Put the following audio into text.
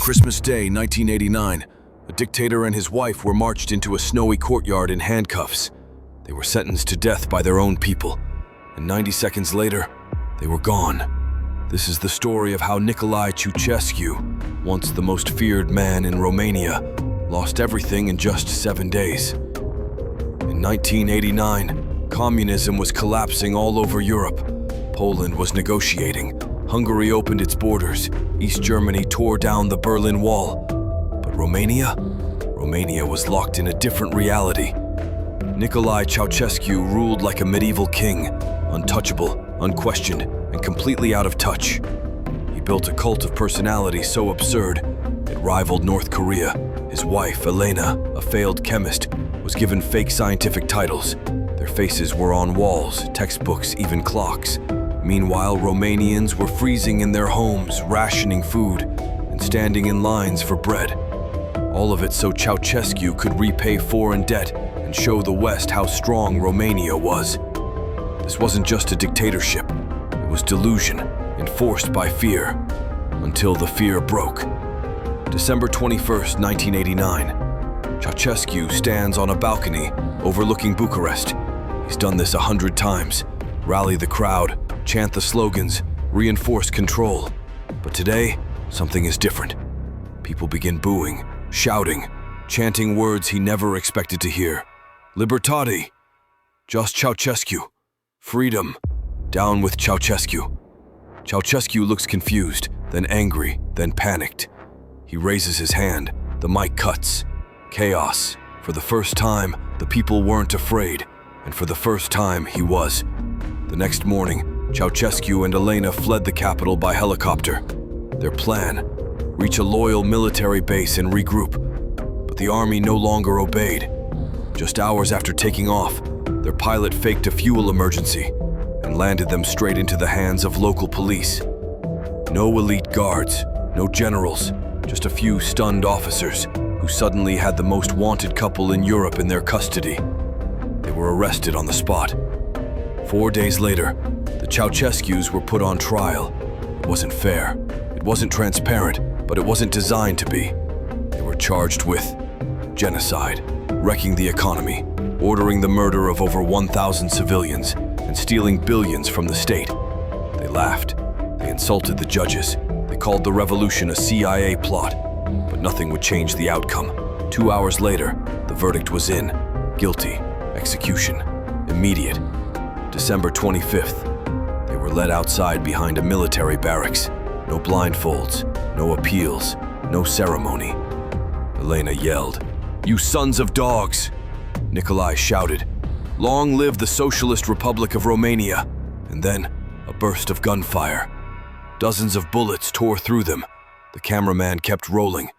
Christmas Day, 1989, a dictator and his wife were marched into a snowy courtyard in handcuffs. They were sentenced to death by their own people, and 90 seconds later, they were gone. This is the story of how Nicolae Ceausescu, once the most feared man in Romania, lost everything in just 7 days. In 1989, communism was collapsing all over Europe. Poland was negotiating. Hungary opened its borders. East Germany tore down the Berlin Wall. But Romania? Romania was locked in a different reality. Nicolae Ceausescu ruled like a medieval king, untouchable, unquestioned, and completely out of touch. He built a cult of personality so absurd, it rivaled North Korea. His wife, Elena, a failed chemist, was given fake scientific titles. Their faces were on walls, textbooks, even clocks. Meanwhile, Romanians were freezing in their homes, rationing food, and standing in lines for bread. All of it so Ceausescu could repay foreign debt and show the West how strong Romania was. This wasn't just a dictatorship, it was delusion, enforced by fear, until the fear broke. December 21st, 1989. Ceausescu stands on a balcony overlooking Bucharest. He's done this 100 times. Rally the crowd, chant the slogans, reinforce control. But today, something is different. People begin booing, shouting, chanting words he never expected to hear. Libertate! Just Ceausescu. Freedom. Down with Ceausescu. Ceausescu looks confused, then angry, then panicked. He raises his hand. The mic cuts. Chaos. For the first time, the people weren't afraid, and for the first time, he was. The next morning, Ceausescu and Elena fled the capital by helicopter. Their plan: reach a loyal military base and regroup. But the army no longer obeyed. Just hours after taking off, their pilot faked a fuel emergency and landed them straight into the hands of local police. No elite guards, no generals, just a few stunned officers who suddenly had the most wanted couple in Europe in their custody. They were arrested on the spot. 4 days later, the Ceausescus were put on trial. It wasn't fair, it wasn't transparent, but it wasn't designed to be. They were charged with genocide, wrecking the economy, ordering the murder of over 1,000 civilians, and stealing billions from the state. They laughed, they insulted the judges, they called the revolution a CIA plot, but nothing would change the outcome. 2 hours later, the verdict was in. Guilty, execution, immediate. December 25th. They were led outside behind a military barracks. No blindfolds, no appeals, no ceremony. Elena yelled, "You sons of dogs!" Nicolae shouted, "Long live the Socialist Republic of Romania!" And then, a burst of gunfire. Dozens of bullets tore through them. The cameraman kept rolling.